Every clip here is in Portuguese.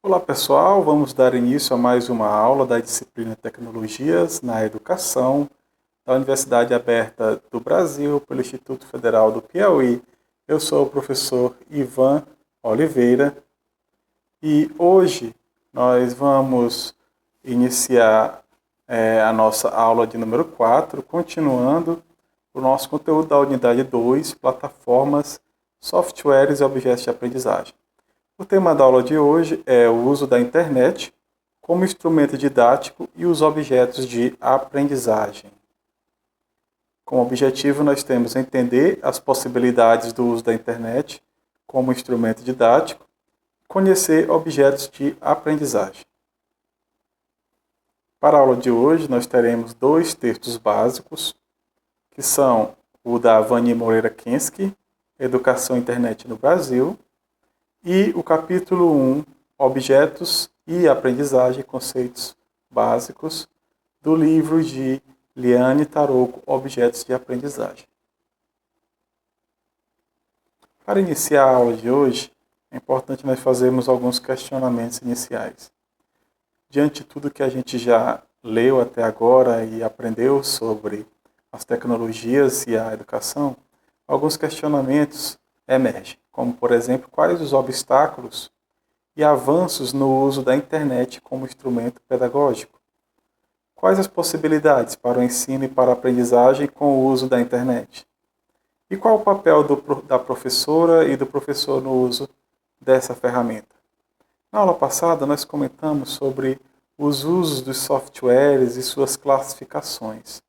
Olá pessoal, vamos dar início a mais uma aula da disciplina Tecnologias na Educação da Universidade Aberta do Brasil pelo Instituto Federal do Piauí. Eu sou o professor Ivan Oliveira e hoje nós vamos iniciar a nossa aula de número 4, continuando o nosso conteúdo da unidade 2, plataformas, softwares e objetos de aprendizagem. O tema da aula de hoje é o uso da internet como instrumento didático e os objetos de aprendizagem. Como objetivo, nós temos entender as possibilidades do uso da internet como instrumento didático e conhecer objetos de aprendizagem. Para a aula de hoje, nós teremos dois textos básicos, que são o da Vani Moreira Kensky, Educação e Internet no Brasil, e o capítulo 1, Objetos e Aprendizagem, Conceitos Básicos, do livro de Liane Tarouco, Objetos de Aprendizagem. Para iniciar a aula de hoje, é importante nós fazermos alguns questionamentos iniciais. Diante de tudo que a gente já leu até agora e aprendeu sobre as tecnologias e a educação, alguns questionamentos emergem, como, por exemplo, quais os obstáculos e avanços no uso da internet como instrumento pedagógico? Quais as possibilidades para o ensino e para a aprendizagem com o uso da internet? E qual o papel da professora e do professor no uso dessa ferramenta? Na aula passada, nós comentamos sobre os usos dos softwares e suas classificações.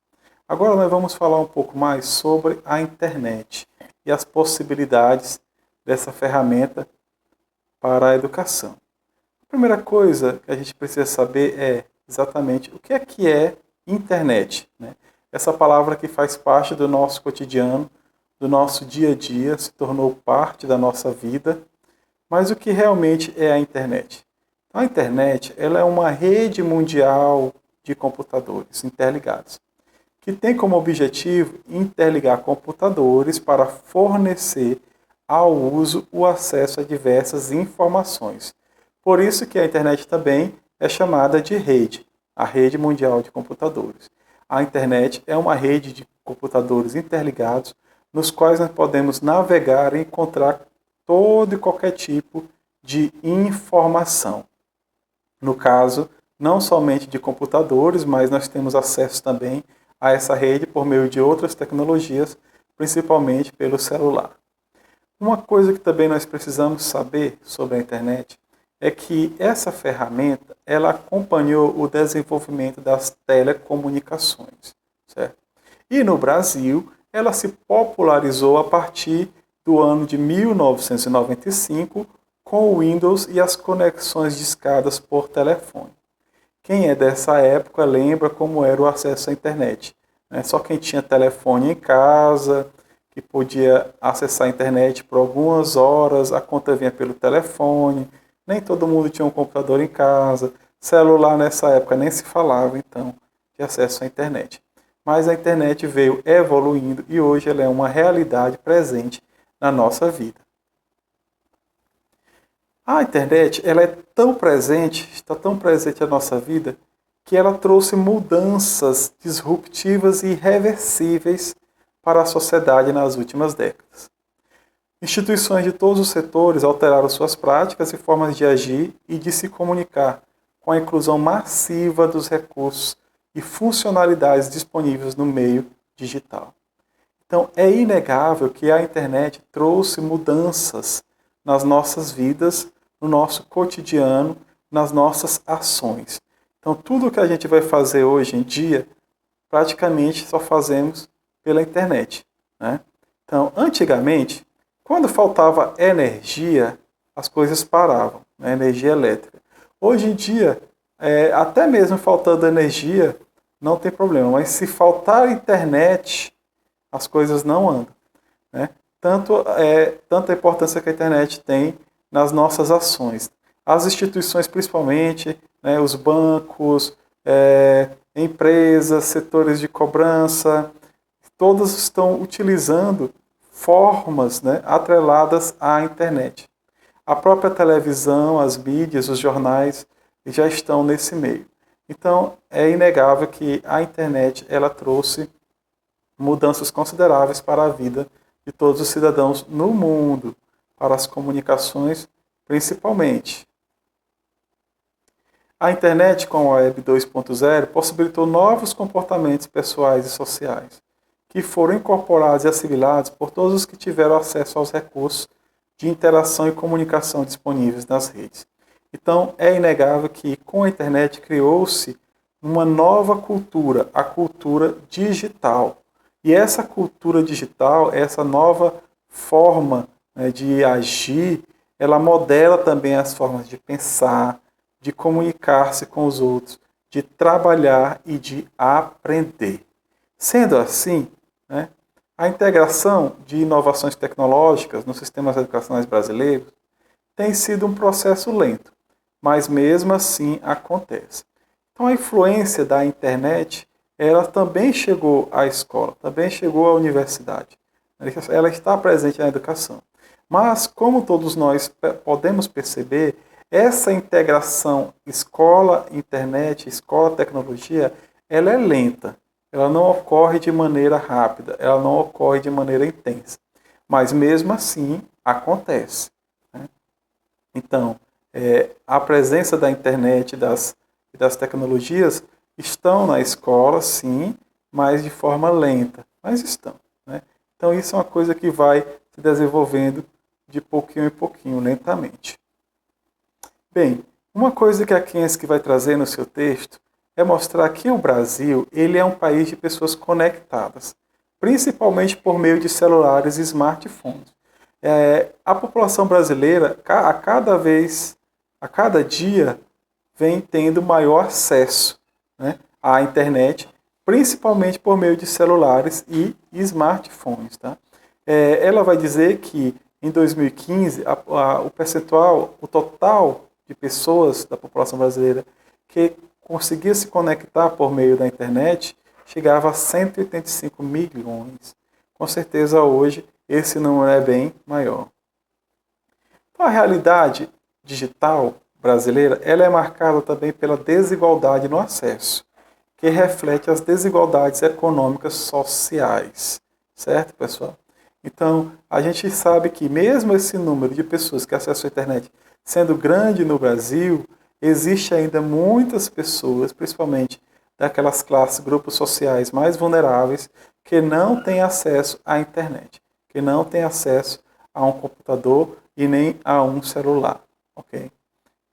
Agora nós vamos falar um pouco mais sobre a internet e as possibilidades dessa ferramenta para a educação. A primeira coisa que a gente precisa saber é exatamente o que é internet, né? Essa palavra que faz parte do nosso cotidiano, do nosso dia a dia, se tornou parte da nossa vida. Mas o que realmente é a internet? A internet ela é uma rede mundial de computadores interligados, que tem como objetivo interligar computadores para fornecer ao uso o acesso a diversas informações. Por isso que a internet também é chamada de rede, a rede mundial de computadores. A internet é uma rede de computadores interligados nos quais nós podemos navegar e encontrar todo e qualquer tipo de informação. No caso, não somente de computadores, mas nós temos acesso também a essa rede por meio de outras tecnologias, principalmente pelo celular. Uma coisa que também nós precisamos saber sobre a internet é que essa ferramenta ela acompanhou o desenvolvimento das telecomunicações, certo? E no Brasil, ela se popularizou a partir do ano de 1995 com o Windows e as conexões discadas por telefone. Quem é dessa época lembra como era o acesso à internet. Só quem tinha telefone em casa, que podia acessar a internet por algumas horas, a conta vinha pelo telefone, nem todo mundo tinha um computador em casa, celular nessa época nem se falava, então, de acesso à internet. Mas a internet veio evoluindo e hoje ela é uma realidade presente na nossa vida. A internet ela é tão presente, está tão presente na nossa vida, que ela trouxe mudanças disruptivas e irreversíveis para a sociedade nas últimas décadas. Instituições de todos os setores alteraram suas práticas e formas de agir e de se comunicar, com a inclusão massiva dos recursos e funcionalidades disponíveis no meio digital. Então, é inegável que a internet trouxe mudanças nas nossas vidas, no nosso cotidiano, nas nossas ações. Então, tudo que a gente vai fazer hoje em dia, praticamente só fazemos pela internet, né? Então, antigamente, quando faltava energia, as coisas paravam, né? Energia elétrica. Hoje em dia, até mesmo faltando energia, não tem problema. Mas se faltar internet, as coisas não andam, né? Tanta importância que a internet tem nas nossas ações. As instituições, principalmente, né, os bancos, empresas, setores de cobrança, todas estão utilizando formas, né, atreladas à internet. A própria televisão, as mídias, os jornais já estão nesse meio. Então, é inegável que a internet ela trouxe mudanças consideráveis para a vida de todos os cidadãos no mundo, para as comunicações principalmente. A internet com a Web 2.0 possibilitou novos comportamentos pessoais e sociais, que foram incorporados e assimilados por todos os que tiveram acesso aos recursos de interação e comunicação disponíveis nas redes. Então, é inegável que com a internet criou-se uma nova cultura, a cultura digital. E essa cultura digital, essa nova forma, né, de agir, ela modela também as formas de pensar, de comunicar-se com os outros, de trabalhar e de aprender. Sendo assim, né, a integração de inovações tecnológicas nos sistemas educacionais brasileiros tem sido um processo lento, mas mesmo assim acontece. Então a influência da internet, ela também chegou à escola, também chegou à universidade. Ela está presente na educação. Mas, como todos nós podemos perceber, essa integração escola-internet, escola-tecnologia, ela é lenta. Ela não ocorre de maneira rápida, ela não ocorre de maneira intensa. Mas, mesmo assim, acontece. Né? Então, a presença da internet e das tecnologias estão na escola, sim, mas de forma lenta. Mas estão. Né? Então, isso é uma coisa que vai se desenvolvendo de pouquinho em pouquinho, lentamente. Bem, uma coisa que a Kensky vai trazer no seu texto é mostrar que o Brasil ele é um país de pessoas conectadas, principalmente por meio de celulares e smartphones. A população brasileira, a cada dia, vem tendo maior acesso, né, à internet, principalmente por meio de celulares e smartphones. Tá? Ela vai dizer que em 2015 o percentual, o total de pessoas da população brasileira que conseguia se conectar por meio da internet chegava a 185 milhões. Com certeza hoje esse número é bem maior. Então, a realidade digital brasileira ela é marcada também pela desigualdade no acesso, que reflete as desigualdades econômicas sociais. Certo, pessoal? Então, a gente sabe que mesmo esse número de pessoas que acessam a internet sendo grande no Brasil, existe ainda muitas pessoas, principalmente daquelas classes, grupos sociais mais vulneráveis, que não têm acesso à internet, que não têm acesso a um computador e nem a um celular. Okay?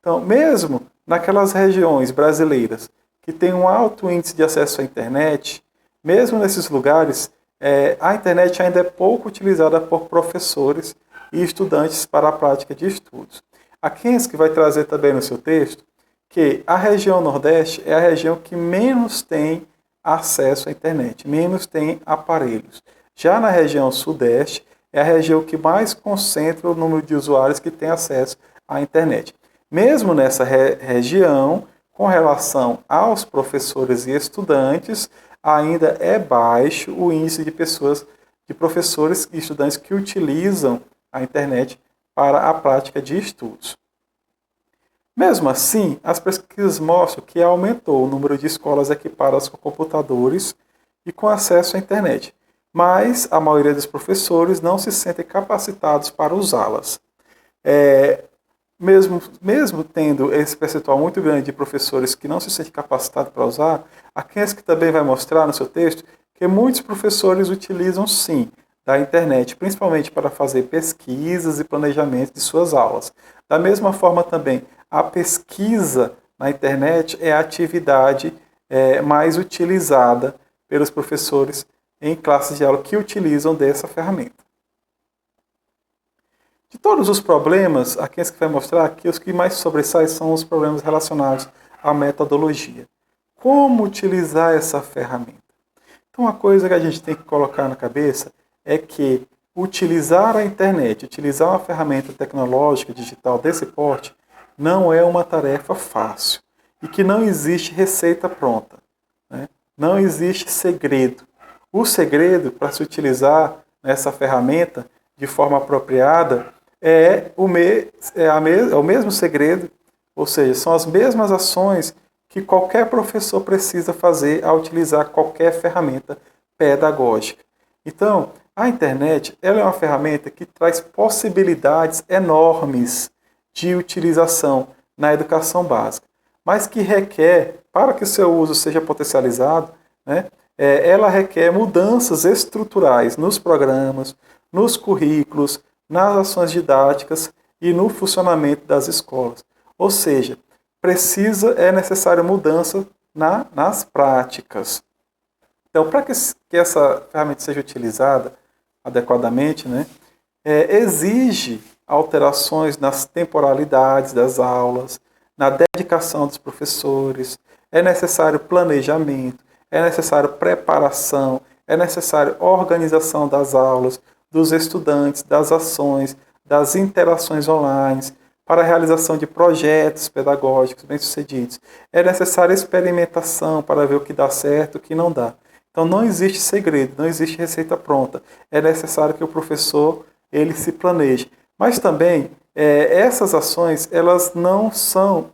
Então, mesmo naquelas regiões brasileiras que têm um alto índice de acesso à internet, mesmo nesses lugares, a internet ainda é pouco utilizada por professores e estudantes para a prática de estudos. A Kensky vai trazer também no seu texto que a região Nordeste é a região que menos tem acesso à internet, menos tem aparelhos. Já na região Sudeste é a região que mais concentra o número de usuários que tem acesso à internet. Mesmo nessa região, com relação aos professores e estudantes, ainda é baixo o índice de professores e estudantes que utilizam a internet para a prática de estudos. Mesmo assim, as pesquisas mostram que aumentou o número de escolas equipadas com computadores e com acesso à internet, mas a maioria dos professores não se sentem capacitados para usá-las. Mesmo tendo esse percentual muito grande de professores que não se sentem capacitados para usar, a Kensky também vai mostrar no seu texto que muitos professores utilizam sim da internet, principalmente para fazer pesquisas e planejamento de suas aulas. Da mesma forma também, a pesquisa na internet é a atividade mais utilizada pelos professores em classes de aula que utilizam dessa ferramenta. De todos os problemas, a Kensky vai mostrar que os que mais sobressaem são os problemas relacionados à metodologia. Como utilizar essa ferramenta? Então, uma coisa que a gente tem que colocar na cabeça é que utilizar a internet, utilizar uma ferramenta tecnológica digital desse porte, não é uma tarefa fácil e que não existe receita pronta. Né? Não existe segredo. O segredo para se utilizar essa ferramenta de forma apropriada é o mesmo segredo, ou seja, são as mesmas ações que qualquer professor precisa fazer ao utilizar qualquer ferramenta pedagógica. Então, a internet ela é uma ferramenta que traz possibilidades enormes de utilização na educação básica, mas que requer, para que o seu uso seja potencializado, né, ela requer mudanças estruturais nos programas, nos currículos, nas ações didáticas e no funcionamento das escolas. Ou seja, é necessária mudança nas práticas. Então, para que essa ferramenta seja utilizada adequadamente, né, exige alterações nas temporalidades das aulas, na dedicação dos professores, é necessário planejamento, é necessário preparação, é necessário organização das aulas, dos estudantes, das ações, das interações online, para a realização de projetos pedagógicos bem-sucedidos. É necessária experimentação para ver o que dá certo e o que não dá. Então não existe segredo, não existe receita pronta. É necessário que o professor ele se planeje. Mas também essas ações elas não são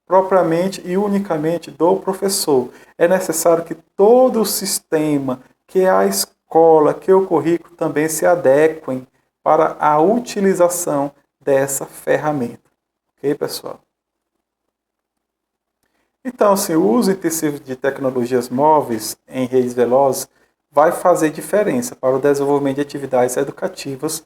propriamente e unicamente do professor. É necessário que todo o sistema, que a escola, que o currículo também se adequem para a utilização dessa ferramenta. Ok, pessoal? Então, assim, o uso intensivo de tecnologias móveis em redes velozes vai fazer diferença para o desenvolvimento de atividades educativas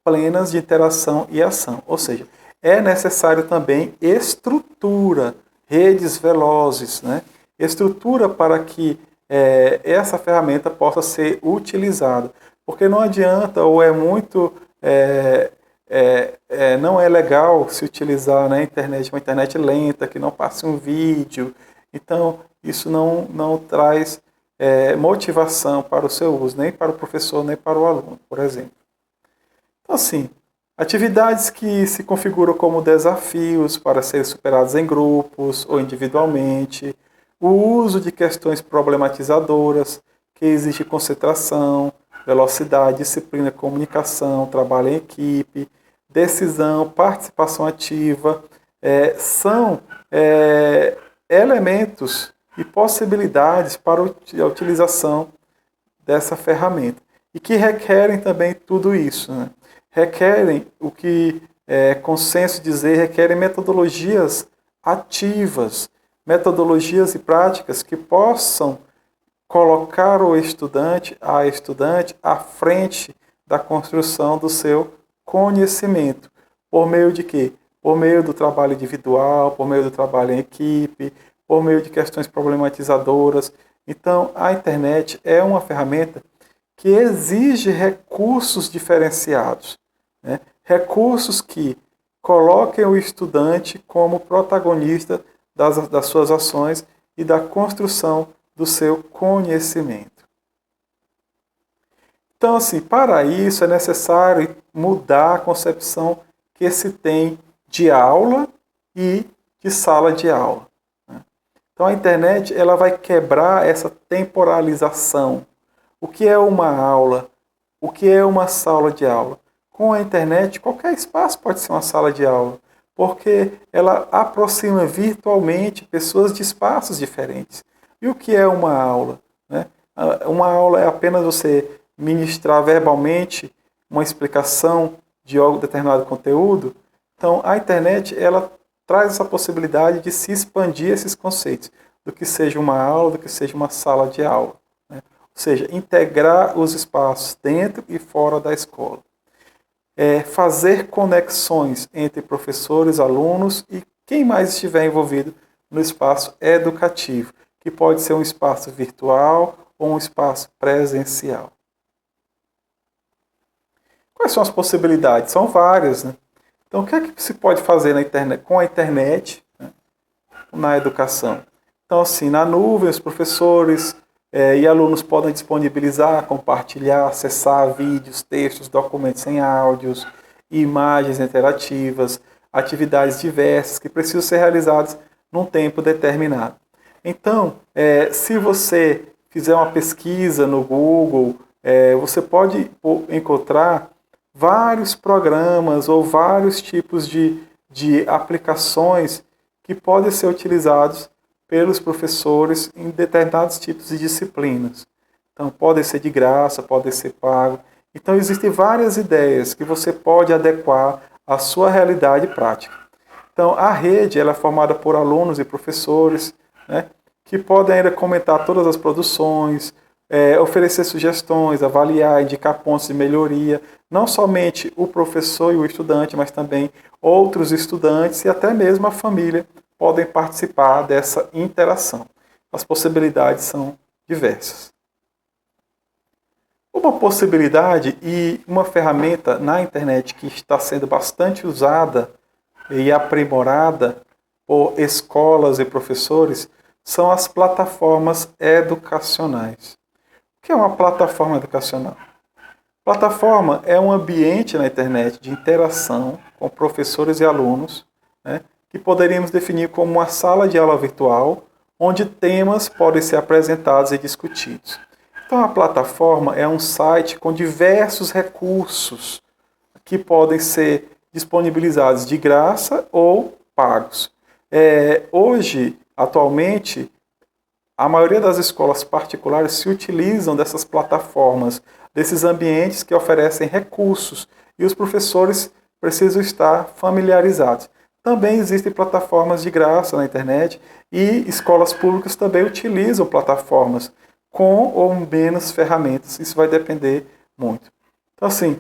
plenas de interação e ação. Ou seja, é necessário também estrutura, redes velozes, né? Estrutura para que essa ferramenta possa ser utilizada. Porque não adianta, ou é muito... não é legal se utilizar na internet, uma internet lenta, que não passe um vídeo. Então, isso não traz motivação para o seu uso, nem para o professor, nem para o aluno, por exemplo. Então, assim, atividades que se configuram como desafios para serem superados em grupos ou individualmente, o uso de questões problematizadoras, que exige concentração, velocidade, disciplina, comunicação, trabalho em equipe, decisão, participação ativa, são elementos e possibilidades para a utilização dessa ferramenta. E que requerem também tudo isso, né? Requerem o que consenso dizer, requerem metodologias ativas, metodologias e práticas que possam colocar o estudante, a estudante, à frente da construção do seu conhecimento. Por meio de quê? Por meio do trabalho individual, por meio do trabalho em equipe, por meio de questões problematizadoras. Então, a internet é uma ferramenta que exige recursos diferenciados, né? Recursos que coloquem o estudante como protagonista das suas ações e da construção do seu conhecimento. Então, assim, para isso é necessário mudar a concepção que se tem de aula e de sala de aula, né? Então, a internet ela vai quebrar essa temporalização. O que é uma aula? O que é uma sala de aula? Com a internet, qualquer espaço pode ser uma sala de aula, porque ela aproxima virtualmente pessoas de espaços diferentes. E o que é uma aula, né? Uma aula é apenas você ministrar verbalmente uma explicação de algo determinado conteúdo. Então, a internet ela traz essa possibilidade de se expandir esses conceitos, do que seja uma aula, do que seja uma sala de aula, né? Ou seja, integrar os espaços dentro e fora da escola. Fazer conexões entre professores, alunos e quem mais estiver envolvido no espaço educativo, que pode ser um espaço virtual ou um espaço presencial. Quais são as possibilidades? São várias, né? Então, o que é que se pode fazer na internet, com a internet, né, na educação? Então, assim, na nuvem, os professores e alunos podem disponibilizar, compartilhar, acessar vídeos, textos, documentos em áudios, imagens interativas, atividades diversas que precisam ser realizadas num tempo determinado. Então, se você fizer uma pesquisa no Google, você pode encontrar vários programas ou vários tipos de aplicações que podem ser utilizados pelos professores em determinados tipos de disciplinas. Então, podem ser de graça, podem ser pago. Então, existem várias ideias que você pode adequar à sua realidade prática. Então, a rede ela é formada por alunos e professores, né, que podem ainda comentar todas as produções, oferecer sugestões, avaliar, indicar pontos de melhoria, não somente o professor e o estudante, mas também outros estudantes e até mesmo a família podem participar dessa interação. As possibilidades são diversas. Uma possibilidade e uma ferramenta na internet que está sendo bastante usada e aprimorada por escolas e professores são as plataformas educacionais. O que é uma plataforma educacional? Plataforma é um ambiente na internet de interação com professores e alunos, né, que poderíamos definir como uma sala de aula virtual, onde temas podem ser apresentados e discutidos. Então, a plataforma é um site com diversos recursos que podem ser disponibilizados de graça ou pagos. Hoje, atualmente, a maioria das escolas particulares se utilizam dessas plataformas, desses ambientes que oferecem recursos, e os professores precisam estar familiarizados. Também existem plataformas de graça na internet e escolas públicas também utilizam plataformas com ou menos ferramentas. Isso vai depender muito. Então, assim,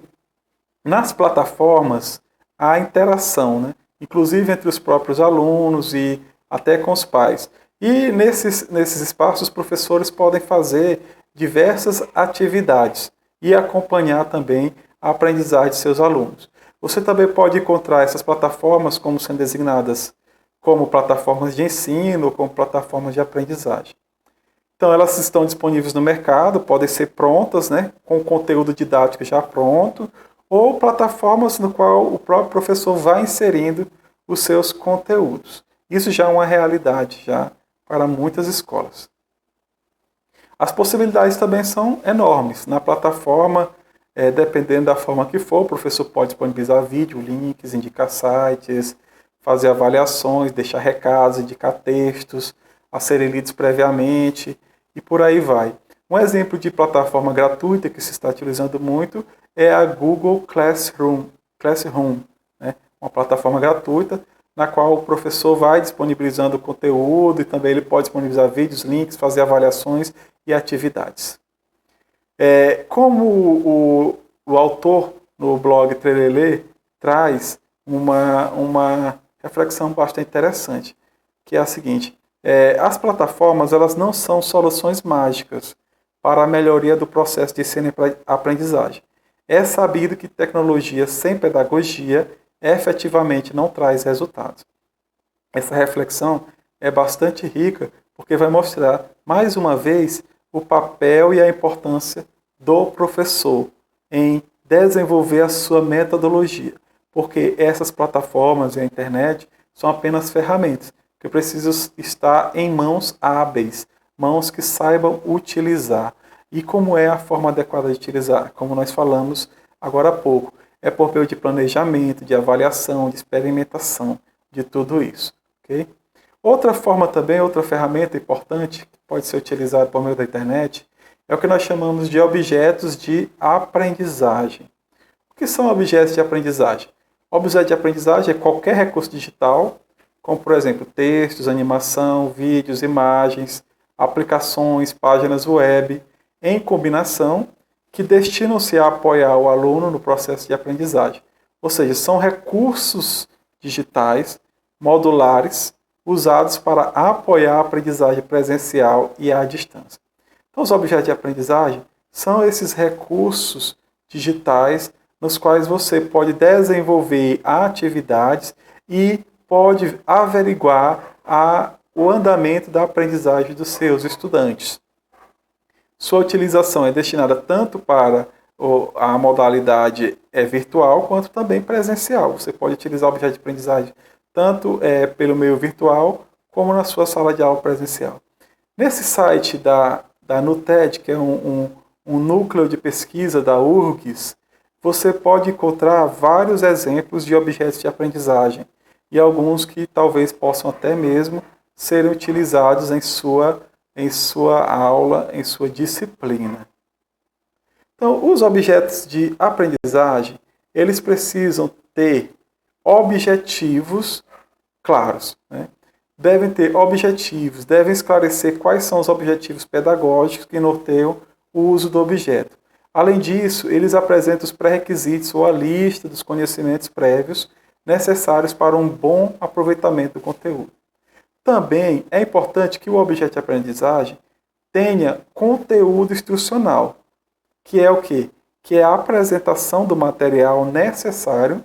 nas plataformas, há interação, né? Inclusive entre os próprios alunos e até com os pais. E nesses espaços, os professores podem fazer diversas atividades e acompanhar também a aprendizagem de seus alunos. Você também pode encontrar essas plataformas como sendo designadas como plataformas de ensino ou como plataformas de aprendizagem. Então, elas estão disponíveis no mercado, podem ser prontas, né, com conteúdo didático já pronto, ou plataformas no qual o próprio professor vai inserindo os seus conteúdos. Isso já é uma realidade já para muitas escolas. As possibilidades também são enormes. Na plataforma, dependendo da forma que for, o professor pode disponibilizar vídeo, links, indicar sites, fazer avaliações, deixar recados, indicar textos a serem lidos previamente e por aí vai. Um exemplo de plataforma gratuita que se está utilizando muito é a Google Classroom, né? Uma plataforma gratuita na qual o professor vai disponibilizando o conteúdo e também ele pode disponibilizar vídeos, links, fazer avaliações e atividades. Como o autor no blog Trelelê traz uma reflexão bastante interessante, que é a seguinte: as plataformas elas não são soluções mágicas para a melhoria do processo de ensino e aprendizagem. É sabido que tecnologia sem pedagogia efetivamente não traz resultados. Essa reflexão é bastante rica porque vai mostrar, mais uma vez, o papel e a importância do professor em desenvolver a sua metodologia, porque essas plataformas e a internet são apenas ferramentas que precisam estar em mãos hábeis, mãos que saibam utilizar. E como é a forma adequada de utilizar? Como nós falamos agora há pouco, é por meio de planejamento, de avaliação, de experimentação, de tudo isso. Okay? Outra forma também, outra ferramenta importante que pode ser utilizada por meio da internet é o que nós chamamos de objetos de aprendizagem. O que são objetos de aprendizagem? Objeto de aprendizagem é qualquer recurso digital, como por exemplo textos, animação, vídeos, imagens, aplicações, páginas web, em combinação, que destinam-se a apoiar o aluno no processo de aprendizagem. Ou seja, são recursos digitais, modulares, usados para apoiar a aprendizagem presencial e à distância. Então, os objetos de aprendizagem são esses recursos digitais nos quais você pode desenvolver atividades e pode averiguar o andamento da aprendizagem dos seus estudantes. Sua utilização é destinada tanto para a modalidade virtual quanto também presencial. Você pode utilizar o objeto de aprendizagem tanto pelo meio virtual como na sua sala de aula presencial. Nesse site da NUTED, que é um núcleo de pesquisa da URGS, você pode encontrar vários exemplos de objetos de aprendizagem e alguns que talvez possam até mesmo serem utilizados em sua aula, em sua disciplina. Então, os objetos de aprendizagem, eles precisam ter objetivos claros, né? Devem ter objetivos, devem esclarecer quais são os objetivos pedagógicos que norteiam o uso do objeto. Além disso, eles apresentam os pré-requisitos ou a lista dos conhecimentos prévios necessários para um bom aproveitamento do conteúdo. Também é importante que o objeto de aprendizagem tenha conteúdo instrucional, que é o quê? Que é a apresentação do material necessário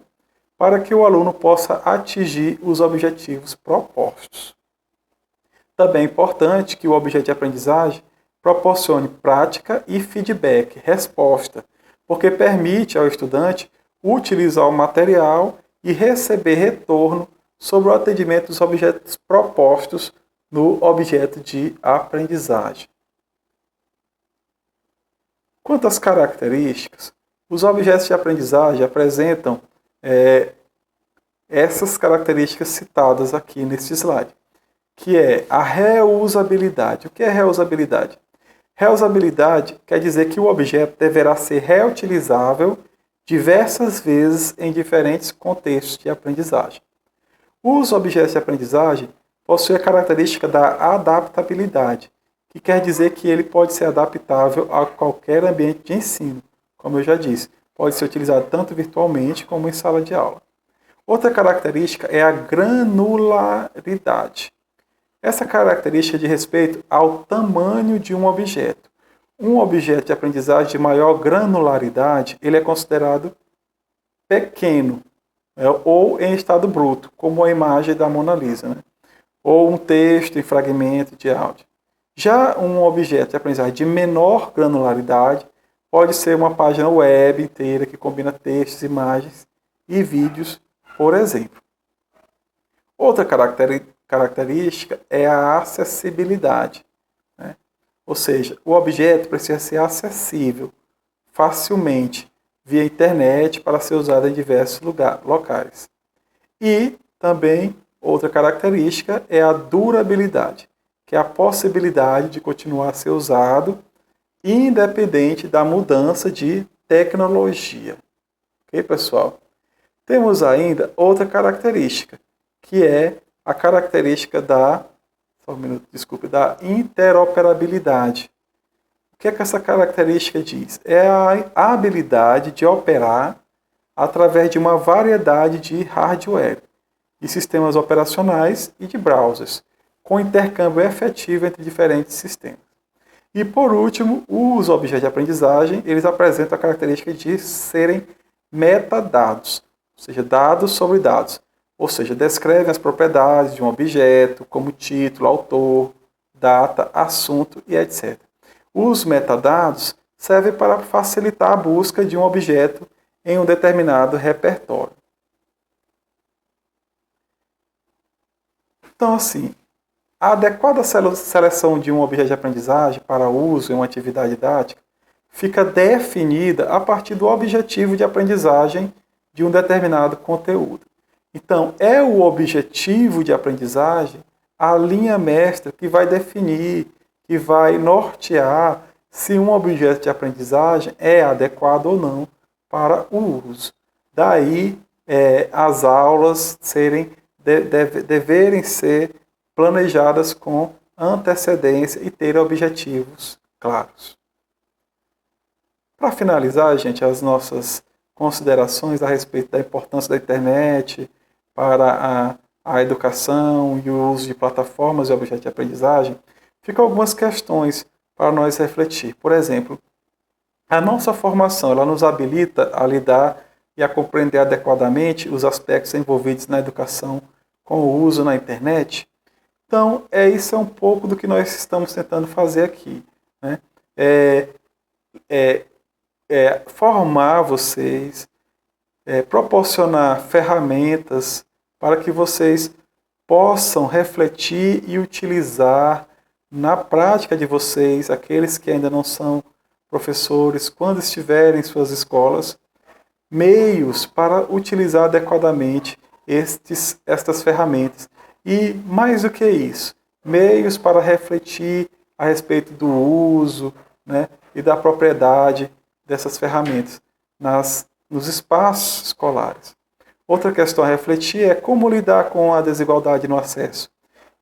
para que o aluno possa atingir os objetivos propostos. Também é importante que o objeto de aprendizagem proporcione prática e feedback, resposta, porque permite ao estudante utilizar o material e receber retorno sobre o atendimento dos objetos propostos no objeto de aprendizagem. Quanto às características, os objetos de aprendizagem apresentam essas características citadas aqui neste slide, que é a reusabilidade. O que é reusabilidade? Reusabilidade quer dizer que o objeto deverá ser reutilizável diversas vezes em diferentes contextos de aprendizagem. Os objetos de aprendizagem possuem a característica da adaptabilidade, que quer dizer que ele pode ser adaptável a qualquer ambiente de ensino. Como eu já disse, pode ser utilizado tanto virtualmente como em sala de aula. Outra característica é a granularidade. Essa característica diz respeito ao tamanho de um objeto. Um objeto de aprendizagem de maior granularidade, ele é considerado pequeno, ou em estado bruto, como a imagem da Mona Lisa, né? Ou um texto em fragmento de áudio. Já um objeto de aprendizagem de menor granularidade pode ser uma página web inteira que combina textos, imagens e vídeos, por exemplo. Outra característica é a acessibilidade, né? Ou seja, o objeto precisa ser acessível facilmente via internet para ser usado em diversos locais. E também outra característica é a durabilidade, que é a possibilidade de continuar a ser usado independente da mudança de tecnologia. Ok, pessoal? Temos ainda outra característica, que é a característica da interoperabilidade. O que é que essa característica diz? É a habilidade de operar através de uma variedade de hardware, de sistemas operacionais e de browsers, com intercâmbio efetivo entre diferentes sistemas. E, por último, os objetos de aprendizagem, eles apresentam a característica de serem metadados, ou seja, dados sobre dados. Ou seja, descrevem as propriedades de um objeto, como título, autor, data, assunto e etc. Os metadados servem para facilitar a busca de um objeto em um determinado repertório. Então, assim, a adequada seleção de um objeto de aprendizagem para uso em uma atividade didática fica definida a partir do objetivo de aprendizagem de um determinado conteúdo. Então, é o objetivo de aprendizagem a linha mestra que vai definir, que vai nortear se um objeto de aprendizagem é adequado ou não para o uso. Daí, as aulas deverem ser planejadas com antecedência e ter objetivos claros. Para finalizar, gente, as nossas considerações a respeito da importância da internet para a educação e o uso de plataformas e objetos de aprendizagem, ficam algumas questões para nós refletir. Por exemplo, a nossa formação ela nos habilita a lidar e a compreender adequadamente os aspectos envolvidos na educação com o uso na internet. Então, isso é um pouco do que nós estamos tentando fazer aqui, né? Formar vocês, proporcionar ferramentas para que vocês possam refletir e utilizar na prática de vocês, aqueles que ainda não são professores, quando estiverem em suas escolas, meios para utilizar adequadamente estas ferramentas. E, mais do que isso, meios para refletir a respeito do uso, né, e da propriedade dessas ferramentas nos espaços escolares. Outra questão a refletir é como lidar com a desigualdade no acesso.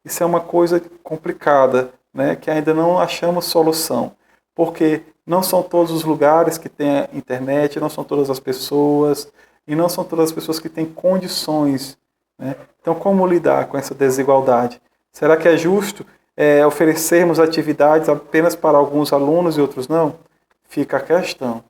Isso é uma coisa complicada, né, que ainda não achamos solução, porque não são todos os lugares que têm internet, não são todas as pessoas, e não são todas as pessoas que têm condições, né? Então, como lidar com essa desigualdade? Será que é justo oferecermos atividades apenas para alguns alunos e outros não? Fica a questão.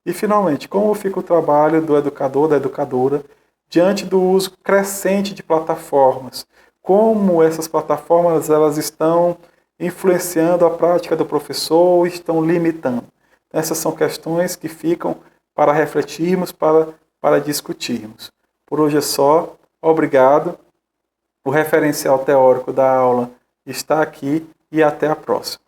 E, finalmente, como fica o trabalho do educador, da educadora, diante do uso crescente de plataformas? Como essas plataformas elas estão influenciando a prática do professor ou estão limitando? Essas são questões que ficam para refletirmos, para discutirmos. Por hoje é só. Obrigado. O referencial teórico da aula está aqui e até a próxima.